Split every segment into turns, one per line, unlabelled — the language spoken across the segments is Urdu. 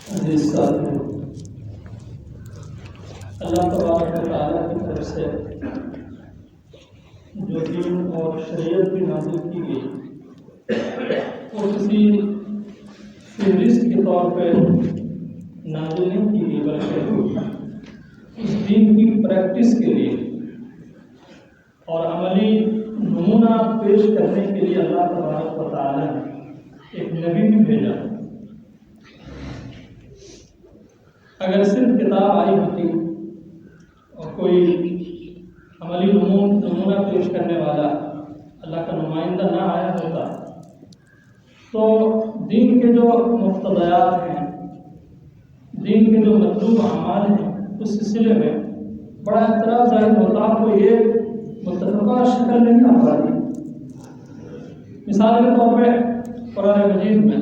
عزیز ساتھیوں، اللہ تبارک و تعالیٰ کی طرف سے جو دین اور شریعت بھی نازل کی گئی وہ کسی فہرست کے طور پہ نازل نہیں کی گئی، بلکہ اس دین کی پریکٹس کے لیے اور عملی نمونہ پیش کرنے کے لیے اللہ تبارک و تعالیٰ نے ایک نبی بھی بھیجا۔ اگر صرف کتاب آئی ہوتی اور کوئی عملی نمونہ پیش کرنے والا اللہ کا نمائندہ نہ آیا ہوتا تو دین کے جو مقتضیات ہیں، دین کے جو مطلوب اعمال ہیں، اس سلسلے میں بڑا اعتراض ظاہر ہوتا، کو یہ متفقہ شکل نہیں آ پاتی۔ مثال کے طور پہ قرآن مجید میں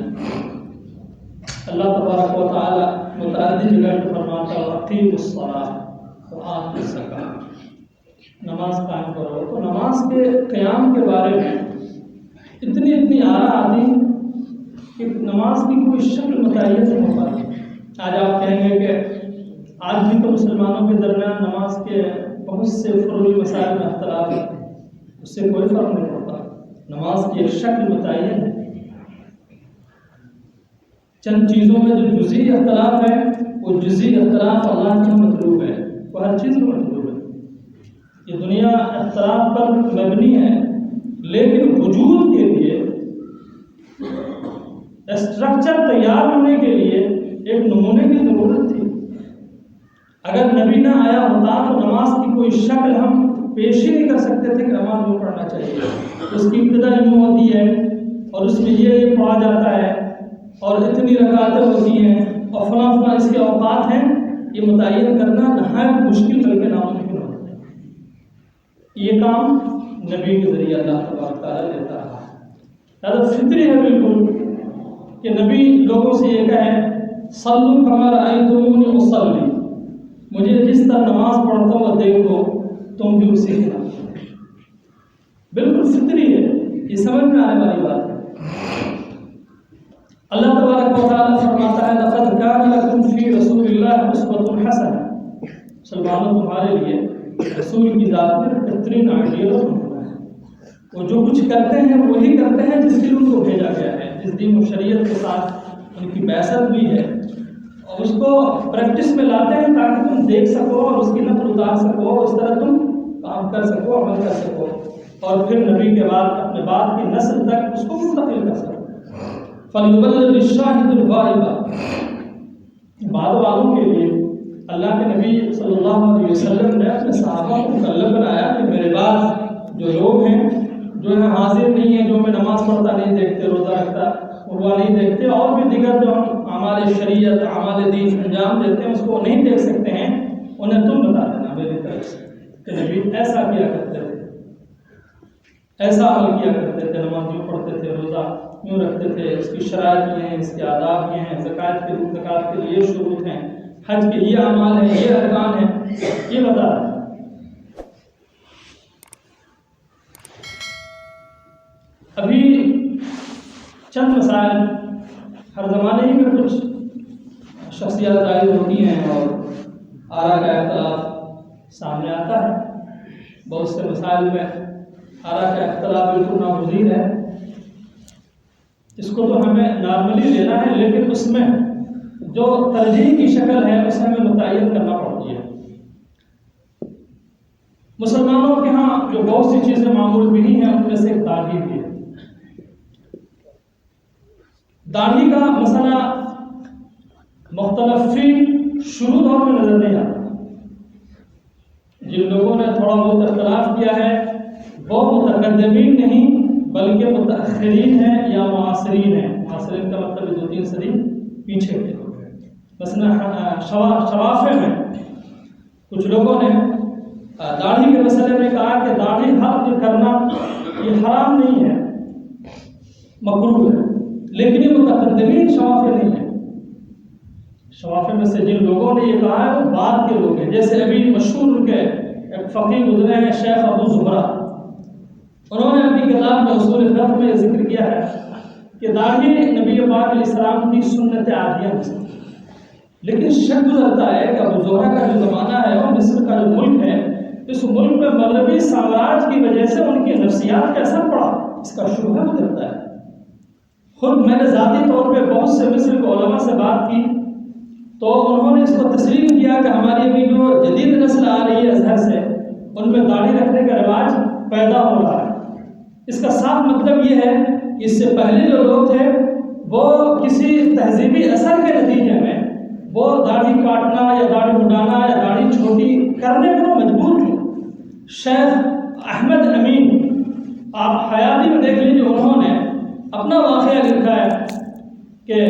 اللہ تبارک و تعالیٰ متعدد جگہ پہ فرماتا ہے وَأَقِیمُوا الصَّلَاةَ وَآتُوا الزَّکَاةَ، نماز قائم کرو۔ تو نماز کے قیام کے بارے میں اتنی آرا آتی کہ نماز کی کوئی شکل متعین نہیں ہو پاتی۔ آج آپ کہیں گے کہ آج بھی تو مسلمانوں کے درمیان نماز کے بہت سے فروعی مسائل میں اختلاف ہے، اس سے کوئی فرق نہیں پڑتا۔ نماز کی ایک شکل متعین ہے، چند چیزوں میں جو جزئی اختلاف ہے وہ جزئی اختلاف اللہ کی مطلوب ہے، وہ ہر چیز میں مطلوب ہے۔ یہ دنیا اختلاف پر مبنی ہے، لیکن وجود کے لیے اسٹرکچر تیار ہونے کے لیے ایک نمونے کی ضرورت تھی۔ اگر نبی نہ آیا ہوتا تو نماز کی کوئی شکل ہم پیش ہی نہیں کر سکتے تھے کہ نماز یوں پڑھنا چاہیے، اس کی ابتدا یوں ہوتی ہے اور اس میں یہ پڑھا جاتا ہے اور اتنی رکعتیں ہوتی ہیں اور فلاں اس کے اوقات ہیں، یہ متعین کرنا نہایت مشکل بلکہ ناممکن ہوتا ہے۔ یہ کام نبی کے ذریعے اللہ تبارک تعالیٰ دیتا رہا۔ لہٰذا فطری ہے بالکل کہ نبی لوگوں سے یہ کہے صلوا کما رأیتمونی اصلی، مجھے جس طرح نماز پڑھتا ہوں دیکھو تم بھی اسی طرح۔ بالکل فطری ہے، یہ سمجھ میں آنے والی بات ہے۔ اللہ تبارک و تعالیٰ فرماتا ہے لقد کان لکم فی رسول اللہ اسوۃ حسنہ، مسلمانوں تمہارے لیے رسول کی ذات میں بہترین آئیڈیل اور نمونہ ہے۔ وہ جو کچھ کرتے ہیں وہی کرتے ہیں جس کے لیے ان کو بھیجا گیا ہے، جس دین و شریعت کے ساتھ ان کی بعثت بھی ہے، اور اس کو پریکٹس میں لاتے ہیں تاکہ تم دیکھ سکو اور اس کی نقل اتار سکو، اس طرح تم کام کر سکو، عمل کر سکو، اور پھر نبی کے بعد اپنے بعد کی نسل تک اس کو منتقل کر سکو۔ فَلْيُبَلِّغِ الشَّاهِدُ الْغَائِبَ، بعد والوں کے لیے اللہ کے نبی صلی اللہ علیہ وسلم نے اپنے صحابہ کو مکلف بنایا کہ میرے بعد جو لوگ ہیں، جو یہاں حاضر نہیں ہیں، جو میں نماز پڑھتا نہیں دیکھتے، روزہ رکھتا عروا نہیں دیکھتے، اور بھی دیگر جو ہم اعمال شریعت اعمال دین انجام دیتے ہیں اس کو نہیں دیکھ سکتے ہیں، انہیں تم بتا دینا میری طرف سے کہ نبی ایسا کیا کرتے تھے، ایسا عمل کیا کرتے تھے، نماز یوں پڑھتے تھے، روزہ یوں رکھتے تھے، اس کی شرائط یہ ہیں، اس کے آداب یہ ہیں، زکوٰۃ کے لیے یہ شروط ہیں، حج کے یہ اعمال ہیں، یہ ارکان ہیں، یہ بتا رہا ہے۔ ابھی چند مسائل ہر زمانے ہی میں کچھ شخصیات ظاہر ہوتی ہیں اور آرا کا اختلاف سامنے آتا ہے۔ بہت سے مسائل میں آرا کا اختلاف بالکل ناگزیر ہے، اس کو تو ہمیں نارملی لینا ہے، لیکن اس میں جو ترجیح کی شکل ہے اسے ہمیں متعین کرنا پڑتی ہے۔ مسلمانوں کے ہاں جو بہت سی چیزیں معمول بھی ہیں ان میں سے ایک داڑھی بھی ہے۔ داڑھی کا مسئلہ مختلف شروع دور میں نظر نہیں آتا۔ جن لوگوں نے تھوڑا بہت اختلاف کیا ہے وہ متقدمین نہیں بلکہ متأخرین ہیں یا معاصرین ہیں۔ معاصرین کا مطلب 2-3 صدی پیچھے کے لوگ ہیں۔ مثلا شوافع میں کچھ لوگوں نے داڑھی کے مسئلے میں کہا کہ داڑھی حلق کرنا یہ حرام نہیں ہے، مکروہ ہے، لیکن یہ متقدمین شوافع نہیں ہے۔ شوافع میں سے جن لوگوں نے یہ کہا ہے وہ بعد کے لوگ ہیں، جیسے ابھی مشہور ان کے ایک فقیہ گزرے ہیں شیخ ابو زہرہ، انہوں نے اپنی کتاب میں اصول فقہ میں ذکر کیا ہے کہ داڑھی نبی پاک علیہ السلام کی سنت عادیہ میں سے، لیکن شک گزرتا ہے کہ ابو زہرہ کا جو زمانہ ہے اور مصر کا جو ملک ہے، اس ملک میں مغربی سامراج کی وجہ سے ان کی نفسیات کا اثر پڑا، اس کا شبہ گزرتا ہے۔ خود میں نے ذاتی طور پہ بہت سے مصر کے علماء سے بات کی تو انہوں نے اس کو تسلیم کیا کہ ہماری ابھی جو جدید نسل آ رہی ہے ازہر سے، ان میں داڑھی رکھنے کا رواج پیدا ہو رہا ہے۔ اس کا صاف مطلب یہ ہے کہ اس سے پہلے جو لوگ تھے وہ کسی تہذیبی اثر کے نتیجے میں وہ داڑھی کاٹنا یا داڑھی مڈانا یا داڑھی چھوٹی کرنے پر مجبور تھے۔ شیخ احمد امین، آپ حیاتی میں دیکھ لیجیے، انہوں نے اپنا واقعہ لکھا ہے کہ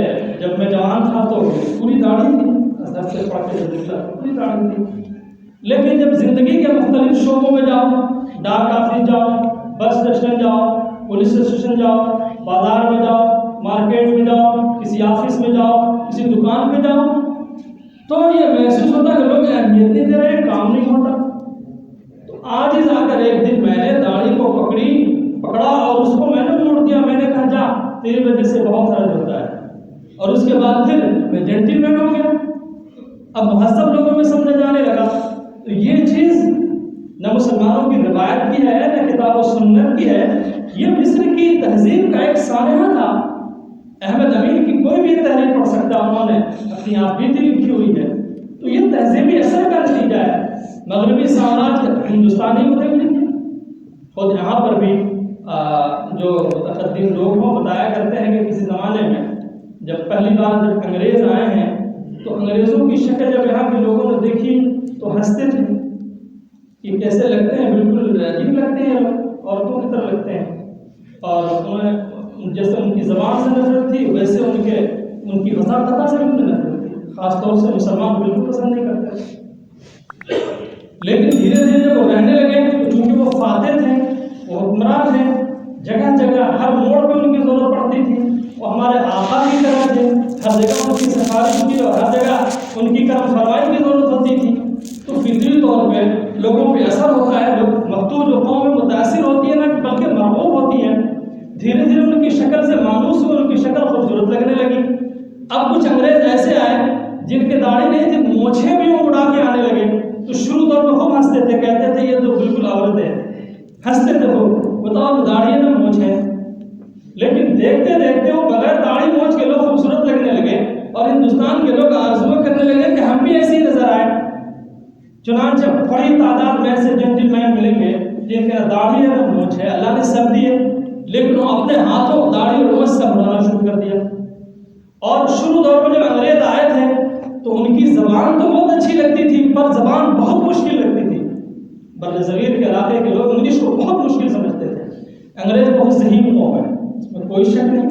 جب میں جوان تھا تو پوری داڑھی تھی، ازہر سے پڑھ کے جب نکلا پوری داڑھی تھی، لیکن جب زندگی کے مختلف شعبوں میں جاؤ، ڈاک آفس جاؤ، بس اسٹیشن جاؤ، پولیس اسٹیشن جاؤ، بازار میں جاؤ، مارکیٹ میں جاؤ، کسی آفس میں جاؤ، کسی دکان پہ جاؤ، تو یہ محسوس ہوتا کہ لوگ اہمیت نہیں دے رہے، کام نہیں ہوتا۔ تو آج ہی جا کر ایک دن میں نے داڑھی کو پکڑا اور اس کو میں نے موڑ دیا، میں نے کہا جا، تیری وجہ سے بہت حرج ہوتا ہے، اور اس کے بعد پھر میں جینٹل مین ہو گیا، اب مہذب لوگوں میں سمجھے جانے لگا۔ تو یہ چیز نہ مسلمانوں کی روایت کی ہے نہ کتاب و سنت کی ہے، یہ مصر کی تہذیب کا ایک سانحہ تھا۔ احمد امین کی کوئی بھی تحریر پڑھ سکتا، انہوں نے اپنی آپ بیتی لکھی ہوئی ہے۔ تو یہ تہذیبی اثر کا نتیجہ ہے۔ مغربی سامراج ہندوستانی کو دیکھ لیجیے، خود یہاں پر بھی جو متقدم لوگ ہوں بتایا کرتے ہیں کہ کسی زمانے میں جب پہلی بار جب انگریز آئے ہیں تو انگریزوں کی شکل جب یہاں کے لوگوں نے دیکھی تو ہنستے تھے کہ کیسے لگتے ہیں، بالکل عجیب لگتے ہیں، عورتوں کی طرح لگتے ہیں، اور انہیں جیسے ان کی زبان سے نفرت تھی ویسے ان کی وضاحت سے بھی نفرت تھی، خاص طور سے مسلمان بالکل پسند نہیں کرتے۔ لیکن دھیرے دھیرے جب وہ رہنے لگے تو چونکہ وہ فاتح تھے، وہ حکمران تھے، جگہ جگہ ہر موڑ پہ ان کی ضرورت پڑتی تھی، وہ ہمارے آقا کی طرح تھے، ہر جگہ ان کی سفارش کی اور ہر جگہ ان کی کرم فرمائی کی ضرورت ہوتی تھی، تو فطری طور پہ لوگوں پہ اثر ہوتا ہے، لوگ مفتوح جو قوم متاثر ہوتی ہے نا بلکہ مرعوب ہوتی ہیں، دھیرے دھیرے ان کی شکل سے مانوس ہوئے، ان کی شکل خوبصورت لگنے لگی۔ اب کچھ انگریز ایسے آئے جن کے داڑھی نہیں تھی، مونچھیں بھی وہ اڑا کے آنے لگے، تو شروع طور پہ خوب ہنستے تھے، کہتے تھے یہ تو بالکل عورت ہے، ہنستے تھے وہ، بتاؤ داڑھی ہے نا مونچھ ہے، لیکن دیکھتے دیکھتے وہ بغیر داڑھی مونچھ کے لوگ خوبصورت لگنے لگے، اور ہندوستان کے لوگ آرزو کرنے لگے کہ ہم بھی ایسے ہی نظر آئے۔ چنانچہ بڑی تعداد میں ایسے جنٹل مین ملیں گے جن کے داڑھی ہے نہ مونچھ ہے، اللہ نے سب دی ہے، لیکن وہ اپنے ہاتھوں داڑھی اور مونچھ سے بنانا شروع کر دیا۔ اور شروع دور میں جب انگریز آئے تھے تو ان کی زبان تو بہت اچھی لگتی تھی، پر زبان بہت مشکل لگتی تھی۔ برصغیر کے علاقے کے لوگ انگلش کو بہت مشکل سمجھتے تھے۔ انگریز بہت ذہین قوم ہے، اس میں کوئی شک نہیں،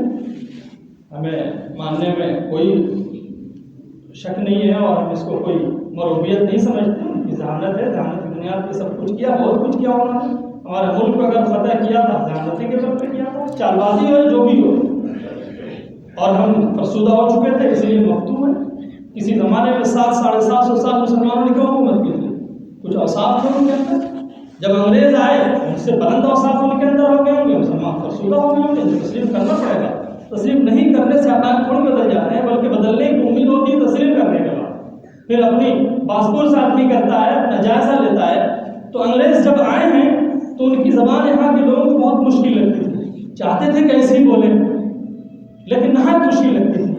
ہمیں ماننے میں کوئی شک نہیں ہے، اور ہم اس کو کوئی مروبیت نہیں سمجھتے، ان کی ذہانت ہے، ذہانت کی بنیاد پہ سب کچھ کیا، بہت کچھ کیا انہوں نے۔ ہمارا ملک کو اگر فتح کیا تھا ذہانتی کے طور پہ کیا تھا، چالبازی ہو جو بھی ہو، اور ہم فرسودہ ہو چکے تھے اس لیے مفتوح ہیں۔ کسی زمانے میں 700-750 سال مسلمانوں نے کیوں حکومت کی تھی؟ کچھ اوصاف تھے ان کے اندر، جب انگریز آئے ان سے بلند اوصاف ان کے اندر ہو گئے ہوں گے، مسلمان فرسودہ ہو گئے ہوں گے، تسلیم کرنا پڑے گا۔ تسلیم نہیں کرنے سے حقائق تھوڑی بدل جاتے ہیں، بلکہ بدلنے کی امید ہوتی ہے تسلیم کرنے کے بعد۔ پھر اپنی پاسپورٹ سے آدمی کرتا ہے، اپنا جائزہ لیتا ہے۔ تو انگریز جب آئے ہیں تو ان کی زبان یہاں کے لوگوں کو بہت مشکل لگتی تھی، چاہتے تھے کیسے ہی بولیں لیکن نہایت مشکل لگتی تھی۔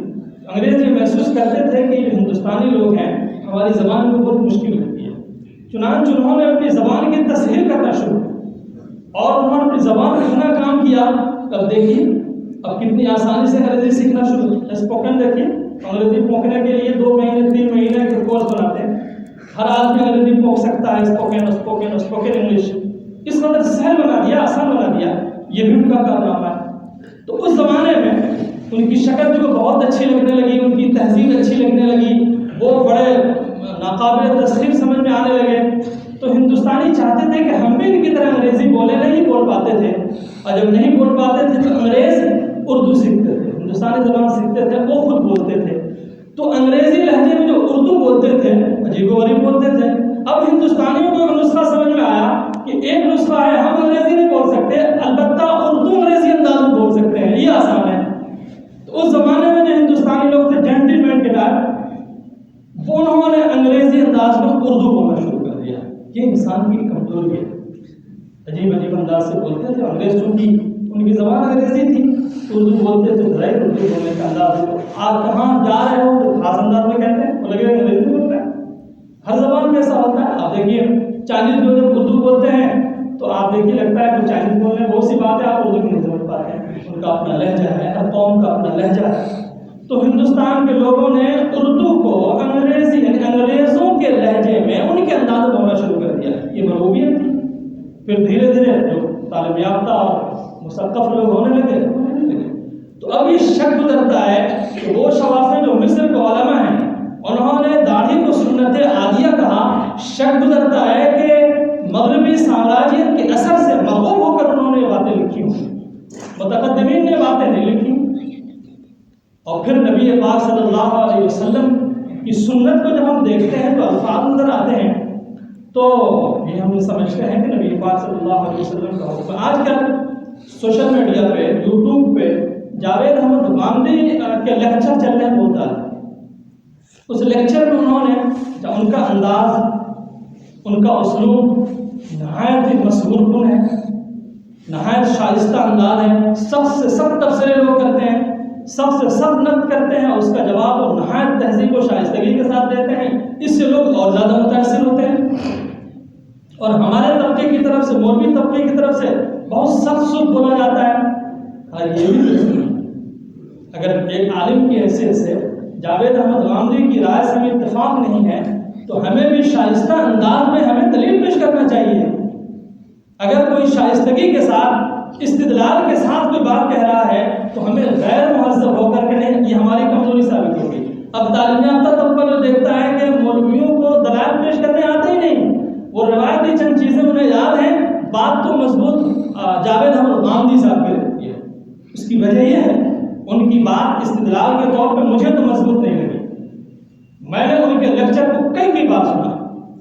انگریز یہ محسوس کرتے تھے کہ یہ ہندوستانی لوگ ہیں، ہماری زبان کو بہت مشکل لگتی ہے، چنانچہ انہوں نے اپنی زبان کی تصحیح کرنا شروع، اور انہوں نے اپنی زبان پر اتنا کام کیا۔ اب دیکھیے اب کتنی آسانی سے انگریزی سیکھنا شروع۔ اسپوکن دیکھیے، انگریزی پونکنے کے لیے 2 مہینے 3 مہینے کے کورس بناتے ہیں، ہر آدمی انگریزی پونک سکتا ہے، اسپوکن انگلش اس قدر سہل بنا دیا، آسان بنا دیا، یہ بھی ان کا کارنامہ ہے۔ تو اس زمانے میں ان کی شکل جو بہت اچھی لگنے لگی، ان کی تہذیب اچھی لگنے لگی، وہ بڑے ناقابل تسخیر سمجھ میں آنے لگے، تو ہندوستانی چاہتے تھے کہ ہم بھی ان کی طرح انگریزی بولیں، نہیں بول پاتے تھے، اور جب نہیں بول پاتے تھے تو انگریز اردو سیکھتے تھے، ہندوستانی زبان سیکھتے تھے، وہ خود بولتے تھے، تو انگریزی لہجے میں جو اردو بولتے تھے عجیب و غریب بولتے تھے۔ اب ہندوستانیوں کو نسخہ سمجھ میں آیا کہ ایک نسخہ ہے، ہم انگریزی نہیں بول سکتے، البتہ اردو انگریزی انداز میں بول سکتے ہیں، یہ آسان ہے۔ تو اس زمانے میں جو ہندوستانی لوگ تھے جینٹل مین کے ٹائپ، انداز میں اردو بولنا شروع کر دیا. یہ انسان کی کمزوری ہے. عجیب عجیب انداز سے بولتے تھے. انگریز چونکہ ان کی زبان انگریزی تھی، اردو بولتے تھے، ظاہر اردو بولنے کا انداز ہے. آپ کہاں جا رہے ہو تو خاص انداز میں کہتے ہیں، وہ لگے انگریزی بول رہے ہیں. ہر زبان میں ایسا ہوتا ہے. آپ دیکھیے چائنیز لوگ جب اردو بولتے ہیں تو آپ دیکھیے لگتا ہے کہ چائنیز بولنے بہت سی باتیں آپ اردو کی نہیں سمجھ پاتے ہیں. ان کا اپنا لہجہ ہے، ہر قوم کا اپنا لہجہ ہے. تو ہندوستان کے لوگوں نے اردو کو انگریزی یعنی انگریزوں کے لہجے میں ان کے انداز میں بولنا شروع کر دیا. یہ مروبیت تھی. پھر دھیرے دھیرے جو تعلیم یافتہ اور مثقف لوگ ہونے لگے تو اب یہ شک گزرتا ہے کہ وہ شوافے جو مصر کے علماء ہیں انہوں نے داڑھی کو سنت عادیہ کہا. شک گزرتا ہے کہ مغربی سامراجیت کے اثر سے مغلوب ہو کر انہوں نے یہ باتیں لکھی ہوں. متقدمین نے باتیں نہیں لکھی. اور پھر نبی پاک صلی اللہ علیہ وسلم کی سنت کو جب ہم دیکھتے ہیں تو الفاظ نظر آتے ہیں تو یہ ہم سمجھتے ہیں کہ نبی پاک صلی اللہ علیہ وسلم کا حکم. آج کل سوشل میڈیا پہ، یوٹیوب پہ جاوید احمد غامدی کے لیکچر چل رہے ہیں بہت زیادہ. اس لیکچر میں انہوں نے ان کا انداز، ان کا اسلوب نہایت ہی مسحور کن ہے، نہایت شائستہ انداز ہے. سخت سے سخت تبصرے لوگ کرتے ہیں، سخت سے سخت نقد کرتے ہیں، اس کا جواب وہ نہایت تہذیب و شائستگی کے ساتھ دیتے ہیں. اس سے لوگ اور زیادہ متاثر ہوتے ہیں. اور ہمارے طبقے کی طرف سے، مولوی طبقے کی طرف سے بہت سخت سخت بولا جاتا ہے. اور یہ بھی درست نہیں. اگر ایک عالم کی حیثیت سے جاوید احمد غامدی کی رائے سے ہمیں اتفاق نہیں ہے تو ہمیں بھی شائستہ انداز میں ہمیں دلیل پیش کرنا چاہیے. اگر کوئی شائستگی کے ساتھ، استدلال کے ساتھ کوئی بات کہہ رہا ہے تو ہمیں غیر مہذب ہو کر کے نہیں، یہ ہماری کمزوری ثابت ہوگی. اب تعلیم یافتہ طبقہ جو دیکھتا ہے کہ مولویوں کو دلائل پیش کرنے آتے ہی نہیں، وہ روایتی چند چیزیں انہیں یاد ہیں، بات تو مضبوط جاوید احمد غامدی صاحب کی رہتی ہے. اس کی وجہ یہ ہے ان کی بات استدلال کے طور پہ مجھے تو مضبوط نہیں لگی. میں نے ان کے لیکچر کو کئی بار سنا.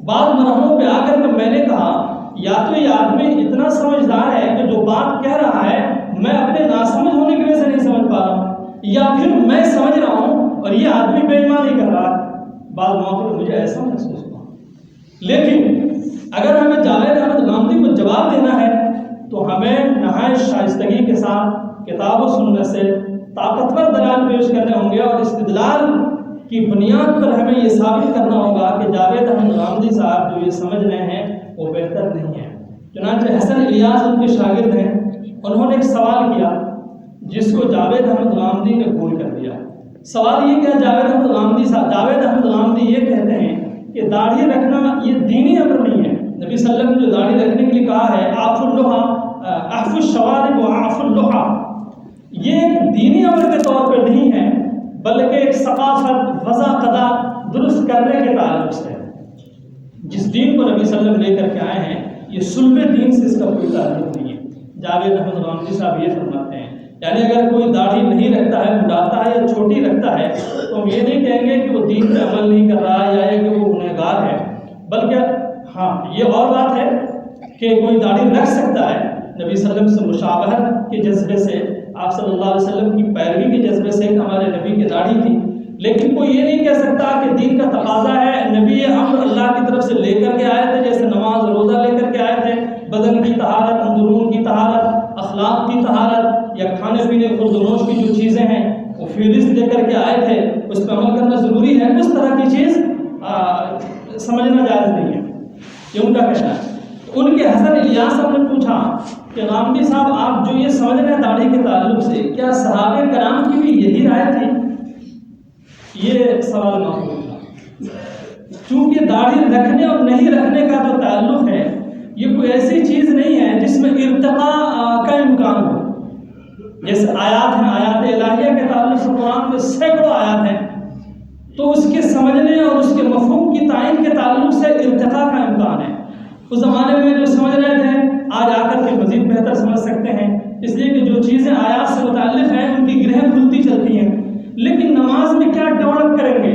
بعض مرحلوں پہ آ کر کے میں نے کہا یا تو یہ آدمی اتنا سمجھدار ہے کہ جو بات کہہ رہا ہے میں اپنے ناسمجھ ہونے کی وجہ سے نہیں سمجھ پا رہا ہوں، یا پھر میں سمجھ رہا ہوں اور یہ آدمی بے ایمانی کر رہا ہے. بعض موقع مجھے ایسا محسوس ہوا. لیکن اگر ہمیں جاوید احمد غامدی کو جواب دینا ہے تو ہمیں نہایت شائستگی کے ساتھ کتاب و سنت سے طاقتور دلائل پیش کرنے ہوں گے، اور استدلال کی بنیاد پر ہمیں یہ ثابت کرنا ہوگا کہ جاوید احمد غامدی صاحب جو یہ سمجھ رہے ہیں وہ بہتر نہیں ہے. چنانچہ حسن الیاس ان کے شاگرد ہیں، انہوں نے ایک سوال کیا جس کو جاوید احمد غامدی نے گول کر دیا. سوال یہ کیا جاوید احمد غامدی یہ کہتے ہیں کہ داڑھی رکھنا یہ دینی امر نہیں ہے. نبی صلی اللہ علیہ وسلم نے جو داڑھی رکھنے کے لیے کہا ہے اعفوا اللحى، اعفوا الشوارب واعفوا اللحى، یہ ایک دینی امر کے طور پہ نہیں ہے بلکہ ایک ثقافت، وضع قضا درست کرنے کے تعلق سے. جس دین کو نبی صلی اللہ علیہ وسلم لے کر کے آئے ہیں یہ صلب دین سے اس کا کوئی تعلق نہیں ہے. جاوید احمد غامدی صاحب یہ فرماتے ہیں، یعنی اگر کوئی داڑھی نہیں رکھتا ہے، مڈاتا ہے یا چھوٹی رکھتا ہے تو ہم یہ نہیں کہیں گے کہ وہ دین پہ عمل نہیں کر رہا ہے یا کہ وہ گنہگار ہے، بلکہ ہاں یہ اور بات ہے کہ کوئی داڑھی رکھ سکتا ہے نبی صلی اللہ علیہ وسلم سے مشابہت کے جذبے سے، آپ صلی اللہ علیہ وسلم کی پیروی کے جذبے سے، ہمارے نبی کی داڑھی تھی. لیکن کوئی یہ نہیں کہہ سکتا کہ دین کا تقاضا ہے، نبی امر اللہ کی طرف سے لے کر کے آئے تھے، جیسے نماز روزہ لے کر کے آئے تھے، بدن کی طہارت، اندرون کی طہارت، اخلاق کی طہارت، یا کھانے پینے خورد و نوش کی جو چیزیں ہیں وہ فہرست لے کر کے آئے تھے، اس پہ عمل کرنا ضروری ہے. اس طرح کی چیز سمجھنا جائز نہیں ہے، یہ ان کا کہنا ہے. تو ان کے حسن الیاس صاحب نے پوچھا کہ غامدی صاحب آپ جو یہ سمجھ رہے ہیں داڑھی کے تعلق سے، کیا صحابہ کرام کی بھی یہی رائے تھی؟ یہ سوال معقول تھا. چونکہ داڑھی رکھنے اور نہیں رکھنے کا جو تعلق ہے یہ کوئی ایسی چیز نہیں ہے جس میں ارتقاء کا امکان ہو. جیسے آیات ہیں، آیات الہیہ کے تعلق سے قرآن میں سینکڑوں آیات ہیں، تو اس کے سمجھنے اور اس کے مفہوم کی تعین کے تعلق سے ارتقاء کا امکان ہے. اس زمانے میں جو سمجھ رہے تھے آج آ کر کے مزید بہتر سمجھ سکتے ہیں، اس لیے کہ جو چیزیں آیات سے متعلق ہیں ان کی گرہیں کھلتی چلتی ہیں. لیکن نماز میں کیا ڈیولپ کریں گے؟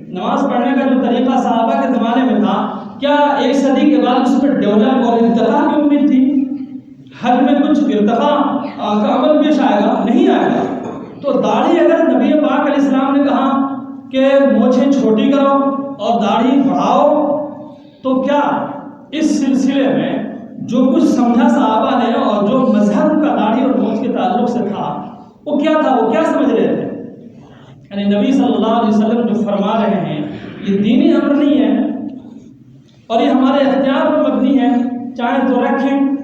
نماز پڑھنے کا جو طریقہ صحابہ کے زمانے میں تھا، کیا ایک صدی کے بعد اس پر ڈیولپ اور ارتقاء کی امید تھی؟ حج میں کچھ ارتقاء کا عمل پیش آئے گا؟ نہیں آئے گا. تو داڑھی اگر نبی پاک علیہ السلام نے کہا کہ مونچھیں چھوٹی کرو اور داڑھی بڑھاؤ، تو کیا اس سلسلے میں جو کچھ سمجھا صحابہ نے اور جو مذہب کا داڑھی اور مونچھ کے تعلق سے تھا وہ کیا تھا، وہ کیا سمجھ رہے تھے؟ یعنی نبی صلی اللہ علیہ وسلم جو فرما رہے ہیں یہ دینی امر نہیں ہے اور یہ ہمارے اختیار پر مبنی ہے، چاہے تو رکھیں۔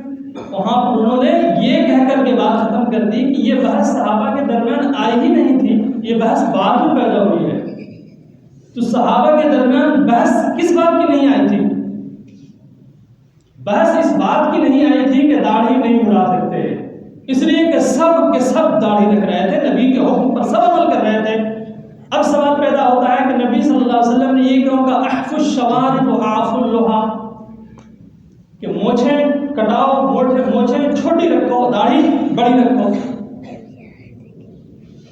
وہاں پر انہوں نے یہ کہہ کر کے بات ختم کر دی کہ یہ بحث صحابہ کے درمیان آئی ہی نہیں تھی، یہ بحث بعد میں پیدا ہوئی ہے۔ تو صحابہ کے درمیان بحث کس بات کی نہیں آئی تھی؟ بحث اس بات کی نہیں آئی تھی کہ داڑھی نہیں بڑھا سکتے، اس لیے کہ سب کے سب داڑھی رکھ رہے تھے، نبی کے حکم پر سب عمل کر رہے تھے۔ اب سوال پیدا ہوتا ہے کہ نبی صلی اللہ علیہ وسلم نے یہ کہا کہ احف الشوارب واعف اللحى، کہ مونچھیں کٹاؤ، مونچھیں چھوٹی رکھو، داڑھی بڑی رکھو۔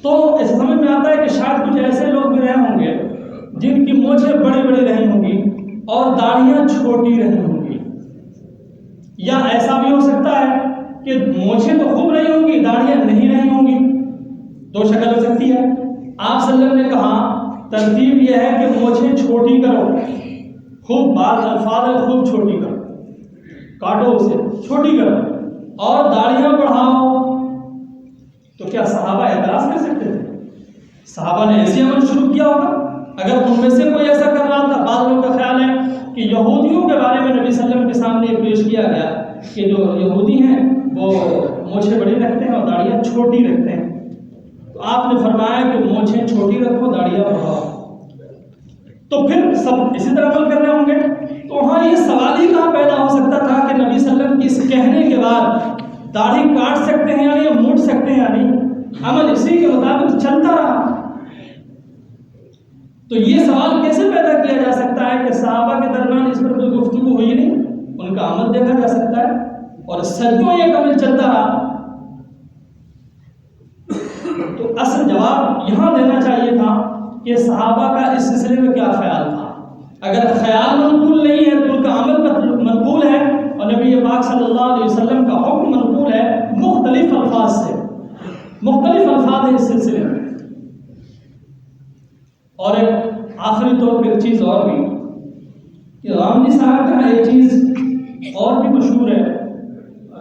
تو ایسے سمجھ میں آتا ہے کہ شاید کچھ ایسے لوگ بھی رہے ہوں گے جن کی مونچھیں بڑی بڑی رہی ہوں گی اور داڑھیاں چھوٹی رہی ہوں گی، یا ایسا بھی ہو سکتا ہے کہ مونچھیں تو خوب رہی ہوں گی، داڑھیاں نہیں رہی ہوں گی، دو شکل ہو سکتی ہے۔ آپ صلی اللہ علیہ وسلم نے کہا ترتیب یہ ہے کہ مونچھیں چھوٹی کرو، خوب بات الفاظ ہے، خوب چھوٹی کرو، کاٹو اسے، چھوٹی کرو، اور داڑھیاں بڑھاؤ۔ تو کیا صحابہ اعتراض کر سکتے تھے؟ صحابہ نے ایسے عمل شروع کیا ہوگا اگر ان میں سے کوئی ایسا کر رہا تھا؟ بعض لوگوں کا خیال ہے کہ یہودیوں کے بارے میں نبی صلی اللہ علیہ وسلم کے سامنے پیش کیا گیا کہ جو یہودی ہیں وہ مونچھیں بڑی رکھتے ہیں اور داڑھیاں چھوٹی رکھتے ہیں، تو آپ نے فرمایا کہ مونچھیں چھوٹی رکھو، داڑھیاں بڑھاؤ۔ تو پھر سب اسی طرح عمل کر رہے ہوں گے، تو وہاں یہ سوال ہی کہاں پیدا ہو سکتا تھا کہ نبی صلی اللہ علیہ وسلم کی اس کہنے کے بعد داڑھی کاٹ سکتے ہیں یا نہیں، موڑ سکتے ہیں یا نہیں، عمل اسی کے مطابق چلتا رہا۔ تو یہ سوال کیسے پیدا کیا جا سکتا ہے کہ صحابہ کے درمیان اس پر کوئی گفتگو ہوئی نہیں، ان کا عمل دیکھا جا سکتا ہے اور صدیوں یہ عمل چلتا رہا؟ تو اصل جواب یہاں دینا چاہیے تھا کہ صحابہ کا اس سلسلے میں کیا خیال تھا۔ اگر خیال منقول نہیں ہے تو ان کا عمل منقول ہے، اور نبی پاک صلی اللہ علیہ وسلم کا حکم منقول ہے مختلف الفاظ سے، مختلف الفاظ ہیں اس سلسلے میں۔ اور ایک آخری طور پہ ایک چیز اور بھی کہ غامدی صاحب کا ایک چیز اور بھی مشہور ہے،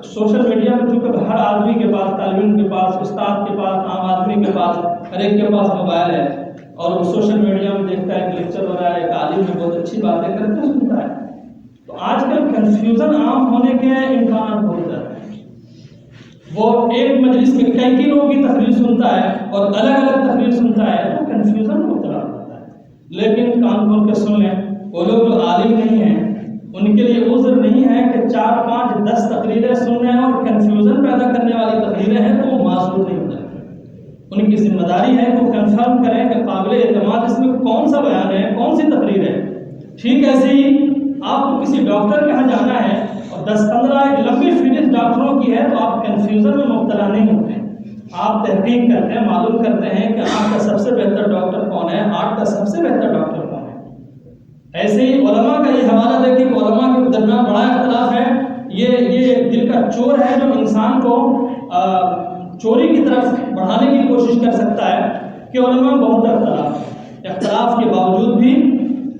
سوشل میڈیا میں چونکہ ہر آدمی کے پاس، طالب علم کے پاس، استاد کے پاس، عام آدمی کے پاس، ہر ایک کے پاس موبائل ہے اور وہ سوشل میڈیا میں دیکھتا ہے کہ لیکچر ہو رہا ہے، ایک عالم میں بہت اچھی باتیں کرتے ہیں، سنتا ہے، تو آج کل کنفیوژن عام ہونے کے امکانات بہت زیادہ ہیں۔ وہ ایک مجلس میں کئی لوگوں کی تقریر سنتا ہے اور الگ الگ تقریر سنتا ہے، تو کنفیوژن مبتلا ہوتا ہے۔ لیکن کان کھول کے سن لیں، وہ لوگ جو عالم نہیں ہیں ان کے لیے عذر نہیں ہے کہ 4 5 10 تقریریں سن رہے ہیں اور کنفیوژن پیدا کرنے والی تقریریں ہیں تو وہ معذور نہیں ہوتا۔ ان کی ذمہ داری ہے کہ وہ کنفرم کریں کہ قابل اعتماد اس میں کون سا بیان ہے، کون سی تقریر ہے۔ ٹھیک ایسے ہی آپ کو کسی ڈاکٹر کے یہاں جانا ہے اور 10 15 ایک لمبی فہرست ڈاکٹروں کی ہے تو آپ کنفیوژن میں مبتلا نہیں ہوتے، آپ تحقیق کرتے ہیں، معلوم کرتے ہیں کہ آنکھ کا سب سے بہتر ڈاکٹر کون ہے، ہارٹ کا سب سے بہتر ڈاکٹر کون ہے۔ ایسے ہی علماء کا یہ حوالہ دے کہ علماء کے درمیان بڑا اختلاف ہے، یہ دل کا چور ہے جو انسان کو چوری کی طرف بڑھانے کی کوشش کر سکتا ہے کہ علماء بہت اختلاف کے باوجود بھی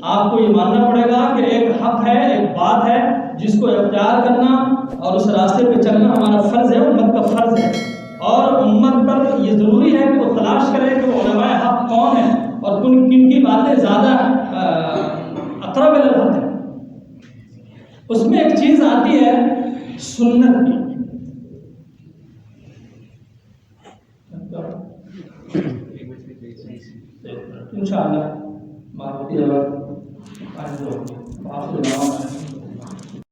آپ کو یہ ماننا پڑے گا کہ ایک حق ہے، ایک بات ہے جس کو اختیار کرنا اور اس راستے پہ چلنا ہمارا فرض ہے، امت کا فرض ہے، اور امت پر یہ ضروری ہے کہ وہ تلاش کرے کہ وہ علماء حق کون ہیں اور کن کی باتیں زیادہ اقرب الی الحق ہے۔ اس میں ایک چیز آتی ہے سنت کی۔ انشاءاللہ